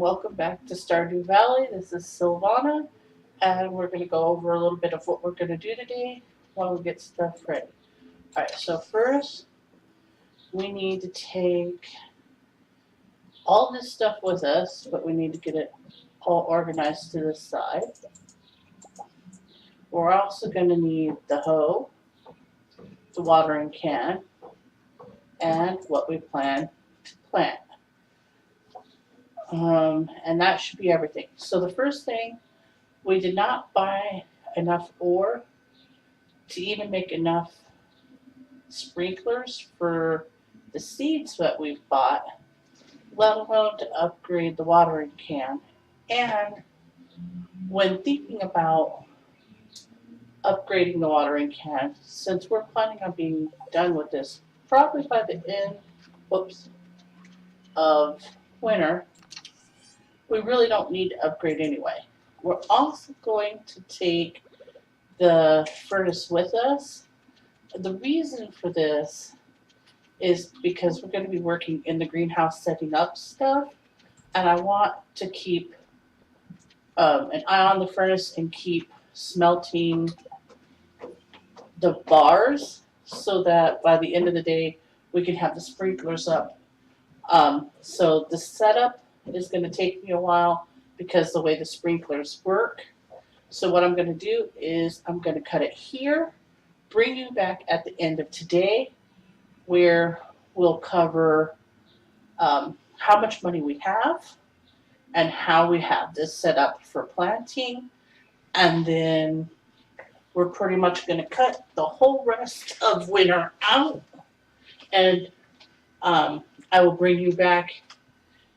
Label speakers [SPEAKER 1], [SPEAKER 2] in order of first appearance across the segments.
[SPEAKER 1] welcome back to Stardew Valley. This is Silvana, and we're going to go over a little bit of what we're going to do today while we get stuff ready. Alright, so first we need to take all this stuff with us, but we need to get it all organized to this side. We're also going to need the hoe, the watering can, and what we plan to plant. And that should be everything. So the first thing, we did not buy enough ore to even make enough sprinklers for the seeds that we've bought, let alone to upgrade the watering can. And when thinking about upgrading the watering can, since we're planning on being done with this probably by the end of winter, we really don't need to upgrade anyway. We're also going to take the furnace with us. The reason for this is because we're going to be working in the greenhouse setting up stuff, and I want to keep an eye on the furnace and keep smelting the bars so that by the end of the day we can have the sprinklers up. So the setup is going to take me a while because the way the sprinklers work. So what I'm going to do is I'm going to cut it here, bring you back at the end of today where we'll cover how much money we have and how we have this set up for planting, and then we're pretty much going to cut the whole rest of winter out, and I will bring you back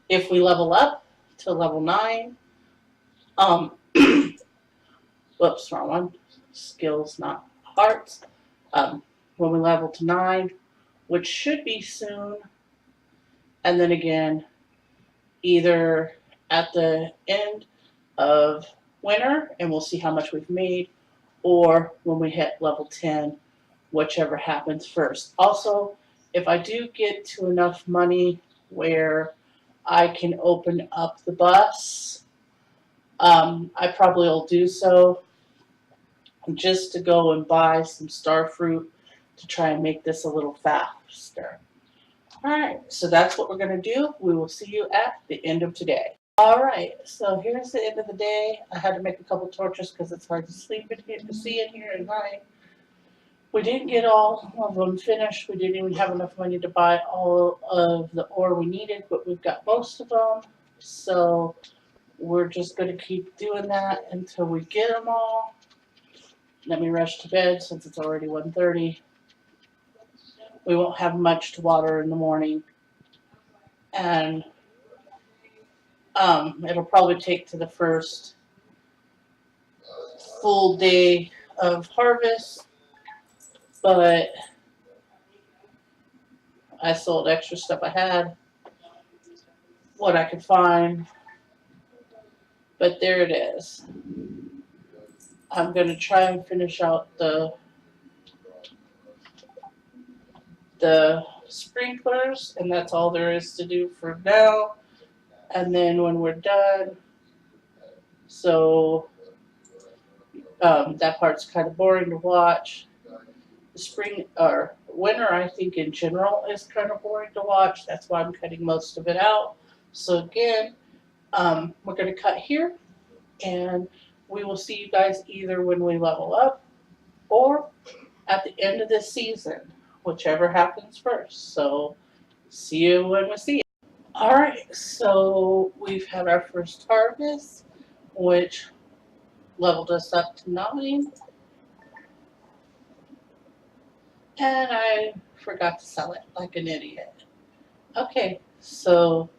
[SPEAKER 1] if we level up to level 9. Whoops, wrong one. Skills, not hearts. When we level to 9, which should be soon, and then again, either at the end of winter, and we'll see how much we've made, or when we hit level 10, whichever happens first. Also, if I do get to enough money where I can open up the bus, I probably will do so just to go and buy some star fruit to try and make this a little faster. Alright, so that's what we're going to do. We will see you at the end of today. Alright, so here's the end of the day. I had to make a couple torches because it's hard to see in here at night. We didn't get all of them finished. We didn't even have enough money to buy all of the ore we needed, but we've got most of them. So we're just going to keep doing that until we get them all. Let me rush to bed since it's already 1:30. We won't have much to water in the morning. And it'll probably take to the first full day of harvest. But I sold extra stuff I had, what I could find. But there it is. I'm going to try and finish out the sprinklers, and that's all there is to do for now. And then when we're done, so that part's kind of boring to watch. The spring or winter, I think in general, is kind of boring to watch. That's why I'm cutting most of it out. So again, we're going to cut here, and we will see you guys either when we level up or at the end of this season, whichever happens first. So see you when we see you. Alright, so we've had our first harvest, which leveled us up to 9. And I forgot to sell it like an idiot. Okay, so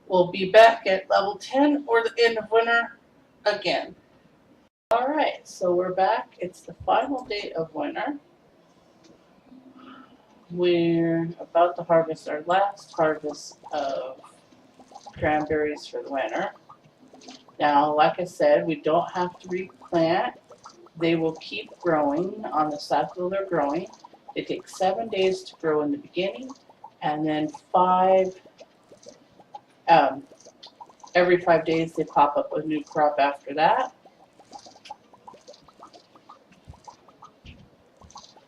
[SPEAKER 1] we'll be back at level 10 or the end of winter again. Alright, so we're back. It's the final day of winter. We're about to harvest our last harvest of cranberries for the winter. Now, like I said, we don't have to replant. They will keep growing on the cycle they're growing. They take 7 days to grow in the beginning, and then 5 Every 5 days they pop up a new crop after that.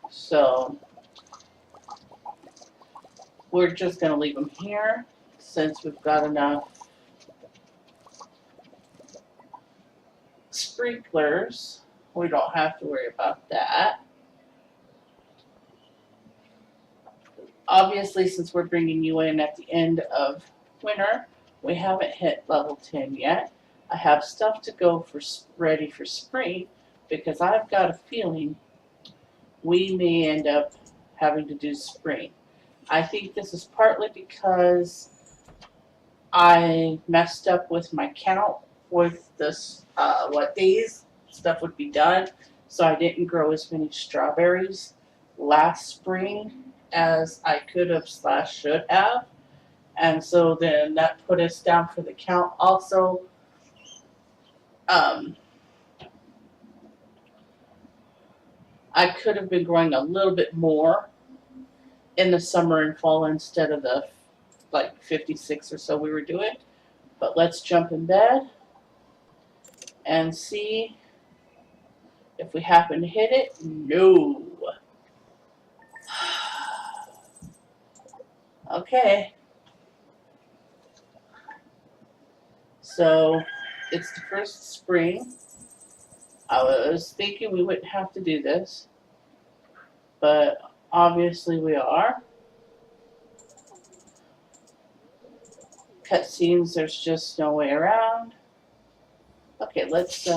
[SPEAKER 1] So we're just going to leave them here since we've got enough sprinklers. We don't have to worry about that. Obviously, since we're bringing you in at the end of winter, we haven't hit level 10 yet. I have stuff to go for ready for spring because I've got a feeling we may end up having to do spring. I think this is partly because I messed up with my count with this, what days stuff would be done. So I didn't grow as many strawberries last spring as I could have / should have. And so then that put us down for the count. Also, I could have been growing a little bit more in the summer and fall instead of the like 56 or so we were doing. But let's jump in bed and see if we happen to hit it. No. Okay. So it's the first spring. I was thinking we wouldn't have to do this, but obviously we are. Cutscenes, there's just no way around. Okay, let's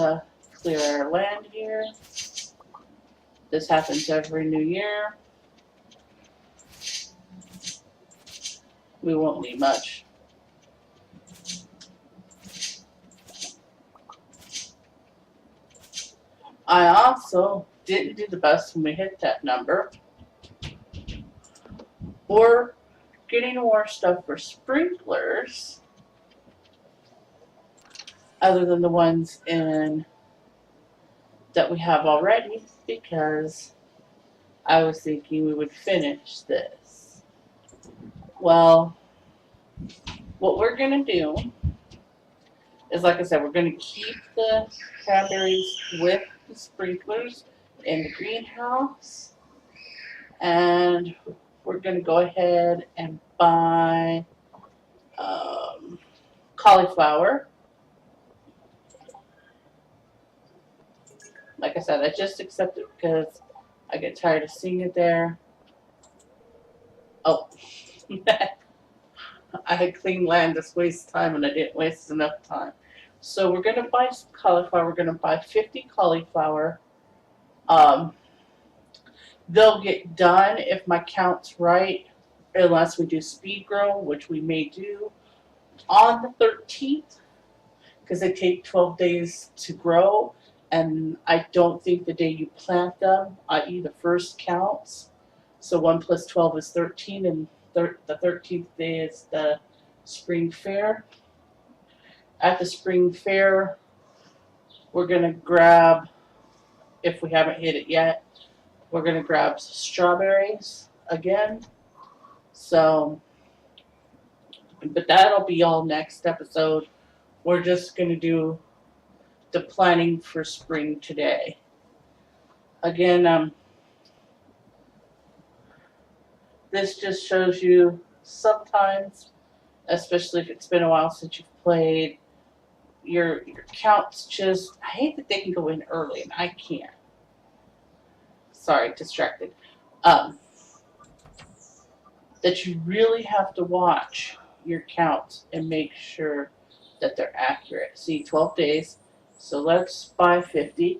[SPEAKER 1] clear our land here. This happens every new year. We won't need much. I also didn't do the best when we hit that number. Or getting more stuff for sprinklers other than the ones in that we have already, because I was thinking we would finish this. Well, what we're going to do is, like I said, we're going to keep the cranberries with the sprinklers in the greenhouse, and we're going to go ahead and buy cauliflower. Like I said, I just accept it because I get tired of seeing it there. Oh, I had clean land this waste time and I didn't waste enough time. So we're going to buy some cauliflower. We're going to buy 50 cauliflower. They'll get done if my count's right, unless we do speed grow, which we may do on the 13th, because they take 12 days to grow. And I don't think the day you plant them, i.e. the first counts. So 1 plus 12 is 13, and the 13th day is the spring fair. At the spring fair, we're going to grab, if we haven't hit it yet, we're going to grab strawberries again. So, but that'll be all next episode. We're just going to do the planning for spring today. Again, this just shows you sometimes, especially if it's been a while since you've played, your counts just, I hate that they can go in early and I can't. Sorry, distracted. That you really have to watch your counts and make sure that they're accurate. See, 12 days. So let's buy 50.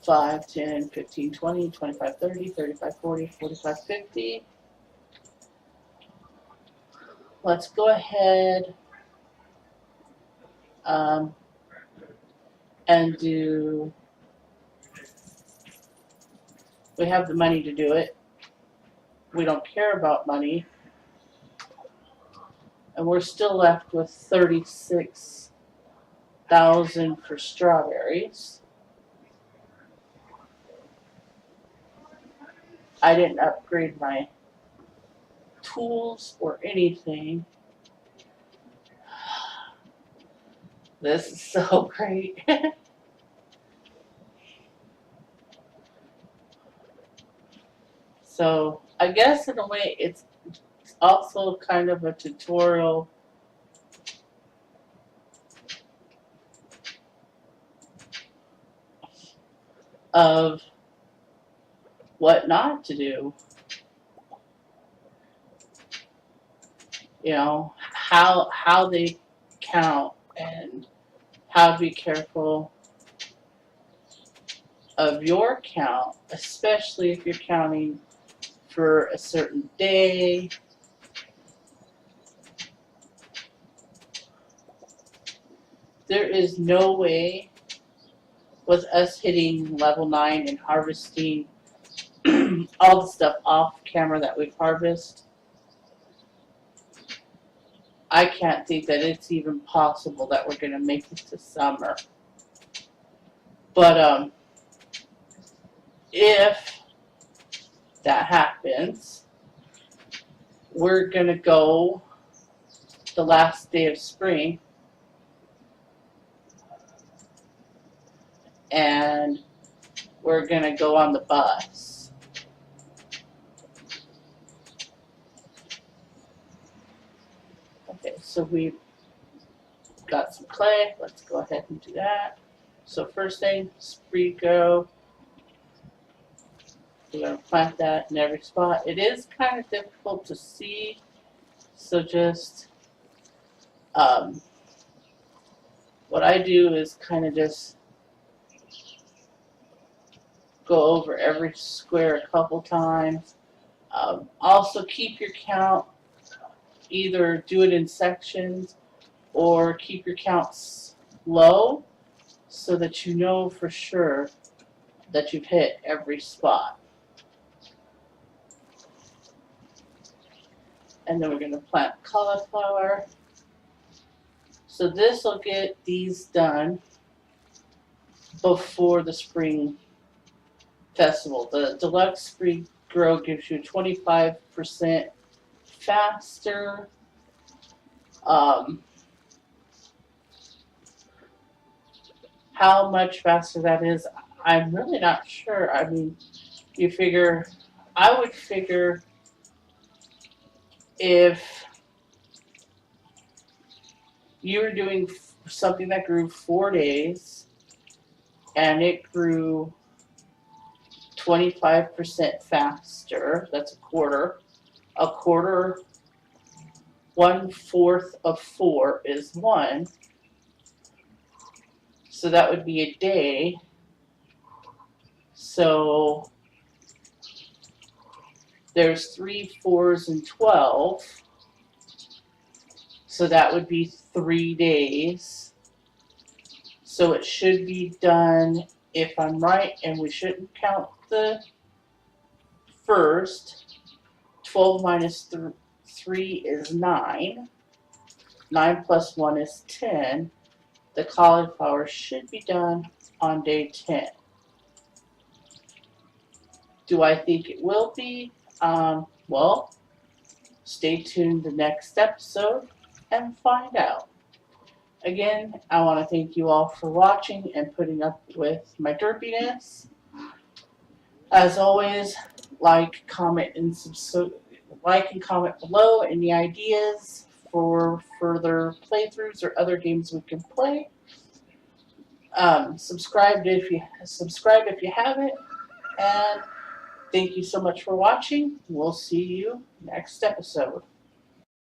[SPEAKER 1] 5, 10, 15, 20, 25, 30, 35, 40, 45, 50. Let's go ahead and do, we have the money to do it. We don't care about money. And we're still left with 36,000 for strawberries. I didn't upgrade my tools or anything. This is so great. So I guess in a way it's also kind of a tutorial of what not to do. You know, how they count and how to be careful of your count, especially if you're counting for a certain day. There is no way with us hitting level 9 and harvesting all the stuff off camera that we've harvested. I can't think that it's even possible that we're going to make it to summer. But if that happens, we're going to go the last day of spring and we're going to go on the bus. Okay, so we've got some clay. Let's go ahead and do that. So first thing, spring go. We're going to plant that in every spot. It is kind of difficult to see, so just what I do is kind of just go over every square a couple times. Also keep your count, either do it in sections or keep your counts low so that you know for sure that you've hit every spot. And then we're going to plant cauliflower. So this will get these done before the spring festival. The deluxe spring grow gives you 25% faster. How much faster that is, I'm really not sure. I mean, I would figure if you were doing something that grew 4 days and it grew 25% faster, that's a quarter. A quarter, 1/4 of 4 is 1. So that would be a day. So there's 3 4s and 12. So that would be 3 days. So it should be done, if I'm right, and we shouldn't count the first. 12 minus 3 is 9. 9 plus 1 is 10. The cauliflower should be done on day 10. Do I think it will be? Well, stay tuned the next episode and find out. Again, I want to thank you all for watching and putting up with my derpiness. As always, like, comment, and comment below any ideas for further playthroughs or other games we can play. Subscribe if you haven't, and thank you so much for watching. We'll see you next episode.